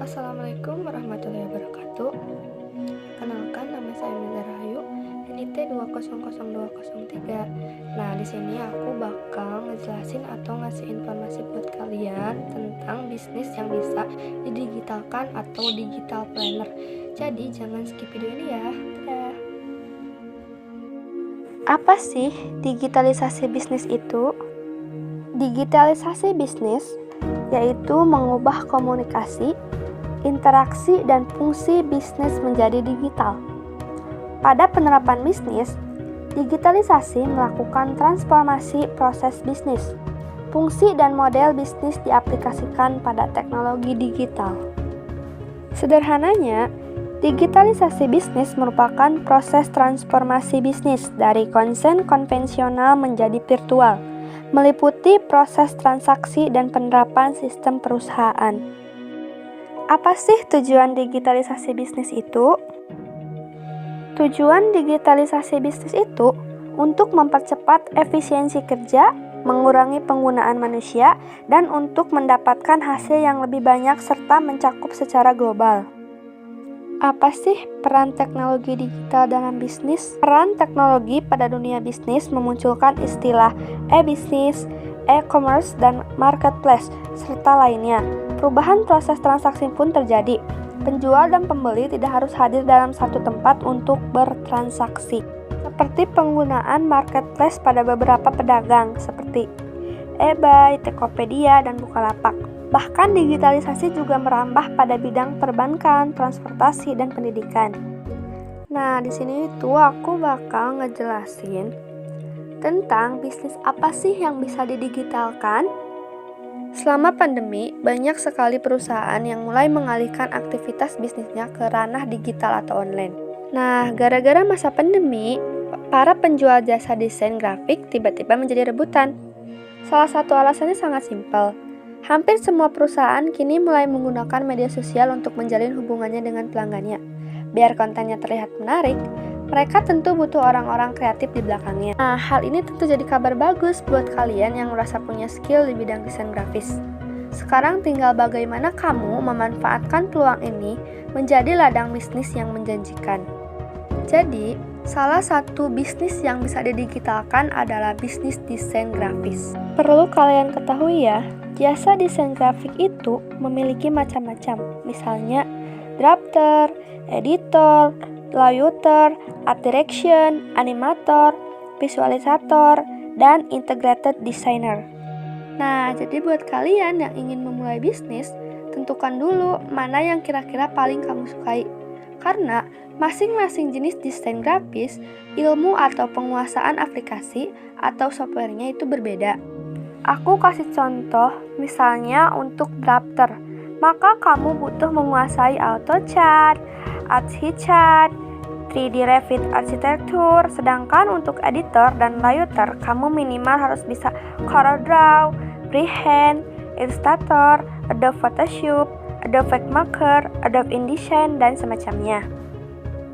Assalamualaikum warahmatullahi wabarakatuh. Kenalkan, nama saya Mega Rahayu, NIT 2000203. Nah, di sini aku bakal ngejelasin atau ngasih informasi buat kalian tentang bisnis yang bisa didigitalkan atau digital planner. Jadi, jangan skip video ini ya. Dadah. Apa sih digitalisasi bisnis itu? Digitalisasi bisnis yaitu mengubah komunikasi, interaksi, dan fungsi bisnis menjadi digital. Pada penerapan bisnis, digitalisasi melakukan transformasi proses bisnis. Fungsi dan model bisnis diaplikasikan pada teknologi digital. Sederhananya, digitalisasi bisnis merupakan proses transformasi bisnis dari konsep konvensional menjadi virtual, meliputi proses transaksi dan penerapan sistem perusahaan. Apa sih tujuan digitalisasi bisnis itu? Tujuan digitalisasi bisnis itu untuk mempercepat efisiensi kerja, mengurangi penggunaan manusia, dan untuk mendapatkan hasil yang lebih banyak serta mencakup secara global. Apa sih peran teknologi digital dalam bisnis? Peran teknologi pada dunia bisnis memunculkan istilah e-bisnis, e-commerce, dan marketplace, serta lainnya. Perubahan proses transaksi pun terjadi. Penjual dan pembeli tidak harus hadir dalam satu tempat untuk bertransaksi. Seperti penggunaan marketplace pada beberapa pedagang, seperti eBay, Tokopedia, dan Bukalapak. Bahkan digitalisasi juga merambah pada bidang perbankan, transportasi, dan pendidikan. Nah, di sini itu aku bakal ngejelasin tentang bisnis apa sih yang bisa didigitalkan. Selama pandemi, banyak sekali perusahaan yang mulai mengalihkan aktivitas bisnisnya ke ranah digital atau online. Nah, gara-gara masa pandemi, para penjual jasa desain grafik tiba-tiba menjadi rebutan. Salah satu alasannya sangat simpel. Hampir semua perusahaan kini mulai menggunakan media sosial untuk menjalin hubungannya dengan pelanggannya. Biar kontennya terlihat menarik, mereka tentu butuh orang-orang kreatif di belakangnya. Nah, hal ini tentu jadi kabar bagus buat kalian yang merasa punya skill di bidang desain grafis. Sekarang tinggal bagaimana kamu memanfaatkan peluang ini menjadi ladang bisnis yang menjanjikan. Jadi, salah satu bisnis yang bisa didigitalkan adalah bisnis desain grafis. Perlu kalian ketahui ya, jasa desain grafik itu memiliki macam-macam. Misalnya, drafter, editor, layouter, art direction, animator, visualisator, dan integrated designer. Nah, jadi buat kalian yang ingin memulai bisnis, tentukan dulu mana yang kira-kira paling kamu sukai. Karena masing-masing jenis desain grafis, ilmu atau penguasaan aplikasi atau softwarenya itu berbeda. Aku kasih contoh, misalnya untuk drafter, maka kamu butuh menguasai AutoCAD, ArchiCAD, 3D Revit Arsitektur, sedangkan untuk editor dan layouter, kamu minimal harus bisa CorelDRAW, Freehand, Illustrator, Adobe Photoshop, Adobe FileMaker, Adobe InDesign, dan semacamnya.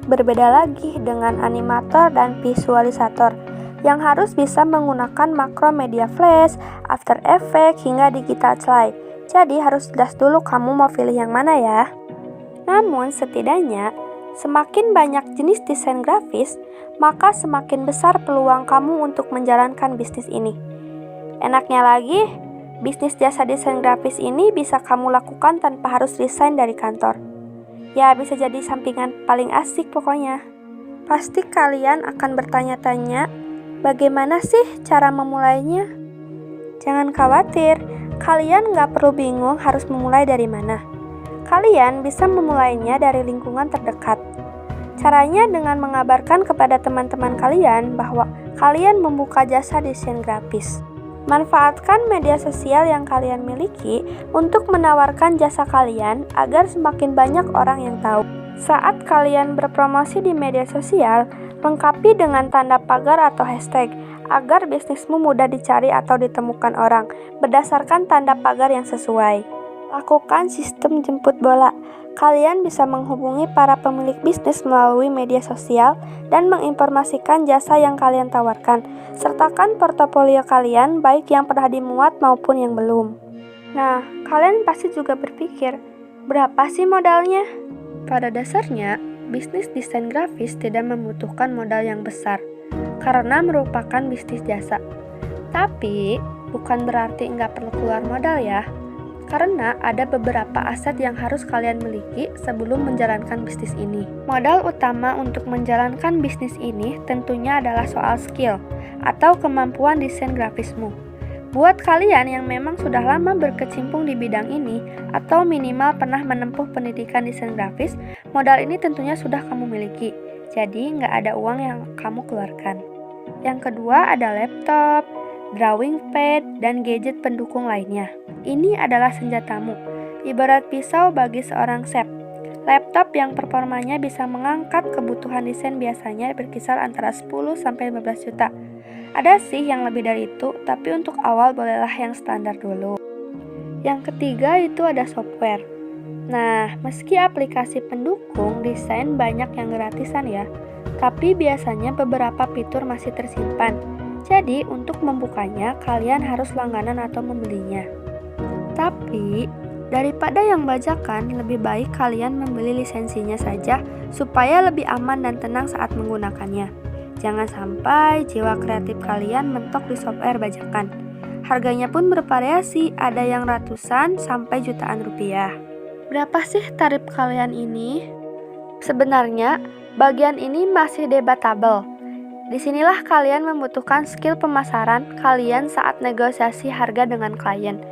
Berbeda lagi dengan animator dan visualisator, yang harus bisa menggunakan makro media flash, After Effects, hingga digital slide. Jadi harus jelas dulu kamu mau pilih yang mana ya. Namun setidaknya, semakin banyak jenis desain grafis, maka semakin besar peluang kamu untuk menjalankan bisnis ini. Enaknya lagi, bisnis jasa desain grafis ini bisa kamu lakukan tanpa harus resign dari kantor. Ya, bisa jadi sampingan paling asik pokoknya. Pasti kalian akan bertanya-tanya, bagaimana sih cara memulainya? Jangan khawatir, kalian nggak perlu bingung harus memulai dari mana. Kalian bisa memulainya dari lingkungan terdekat. Caranya dengan mengabarkan kepada teman-teman kalian bahwa kalian membuka jasa desain grafis. Manfaatkan media sosial yang kalian miliki untuk menawarkan jasa kalian agar semakin banyak orang yang tahu. Saat kalian berpromosi di media sosial, lengkapi dengan tanda pagar atau hashtag agar bisnismu mudah dicari atau ditemukan orang berdasarkan tanda pagar yang sesuai. Lakukan sistem jemput bola. Kalian bisa menghubungi para pemilik bisnis melalui media sosial dan menginformasikan jasa yang kalian tawarkan. Sertakan portofolio kalian baik yang pernah dimuat maupun yang belum. Nah, kalian pasti juga berpikir, Berapa sih modalnya? Pada dasarnya, bisnis desain grafis tidak membutuhkan modal yang besar karena merupakan bisnis jasa. Tapi, bukan berarti nggak perlu keluar modal ya. Karena ada beberapa aset yang harus kalian miliki sebelum menjalankan bisnis ini. Modal utama untuk menjalankan bisnis ini tentunya adalah soal skill atau kemampuan desain grafismu. Buat kalian yang memang sudah lama berkecimpung di bidang ini atau minimal pernah menempuh pendidikan desain grafis, modal ini tentunya sudah kamu miliki. Jadi nggak ada uang yang kamu keluarkan. Yang kedua ada laptop, drawing pad, dan gadget pendukung lainnya. Ini adalah senjatamu, ibarat pisau bagi seorang chef. Laptop yang performanya bisa mengangkat kebutuhan desain biasanya berkisar antara 10-15 juta. Ada sih yang lebih dari itu, tapi untuk awal bolehlah yang standar dulu. Yang ketiga itu ada software. Nah, meski aplikasi pendukung desain banyak yang gratisan ya, tapi biasanya beberapa fitur masih tersimpan. Jadi, untuk membukanya, kalian harus langganan atau membelinya. Tapi, daripada yang bajakan, lebih baik kalian membeli lisensinya saja supaya lebih aman dan tenang saat menggunakannya. Jangan sampai jiwa kreatif kalian mentok di software bajakan. Harganya pun bervariasi, ada yang ratusan sampai jutaan rupiah. Berapa sih tarif kalian ini? Sebenarnya, bagian ini masih debatable. Disinilah kalian membutuhkan skill pemasaran kalian saat negosiasi harga dengan klien.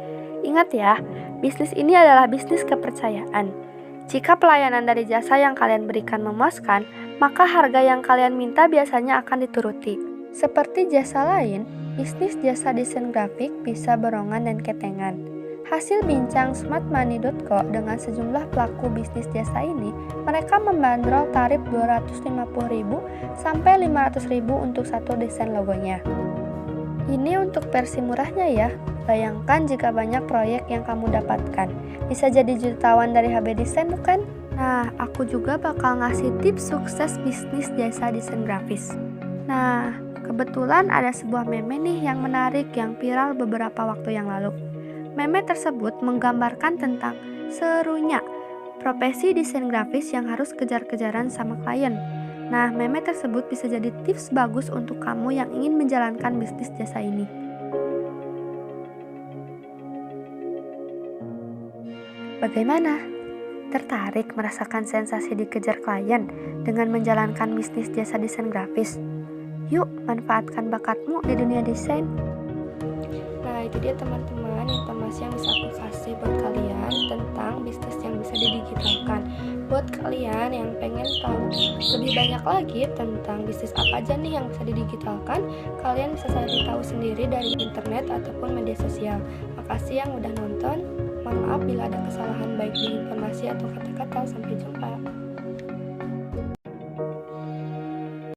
Ingat ya, bisnis ini adalah bisnis kepercayaan. Jika pelayanan dari jasa yang kalian berikan memuaskan, maka harga yang kalian minta biasanya akan dituruti. Seperti jasa lain, bisnis jasa desain grafik bisa berongan dan ketengan. Hasil bincang smartmoney.co dengan sejumlah pelaku bisnis jasa ini, mereka membandrol tarif 250.000 sampai 500.000 untuk satu desain logonya. Ini untuk versi murahnya ya. Bayangkan jika banyak proyek yang kamu dapatkan. Bisa jadi jutawan dari HB Design bukan? Nah, aku juga bakal ngasih tips sukses bisnis jasa desain grafis. Nah, kebetulan ada sebuah meme nih yang menarik yang viral beberapa waktu yang lalu. Meme tersebut menggambarkan tentang serunya profesi desain grafis yang harus kejar-kejaran sama klien. Nah, meme tersebut bisa jadi tips bagus untuk kamu yang ingin menjalankan bisnis jasa ini. Bagaimana? Tertarik merasakan sensasi dikejar klien dengan menjalankan bisnis jasa desain grafis? Yuk, manfaatkan bakatmu di dunia desain. Nah, itu dia teman-teman informasi yang bisa aku kasih buat kalian tentang bisnis yang bisa didigitalkan. Buat kalian yang pengen tahu lebih banyak lagi tentang bisnis apa aja nih yang bisa didigitalkan, kalian bisa cari tahu sendiri dari internet ataupun media sosial. Makasih yang udah nonton. Mohon maaf bila ada kesalahan baik di informasi atau kata-kata. Sampai jumpa.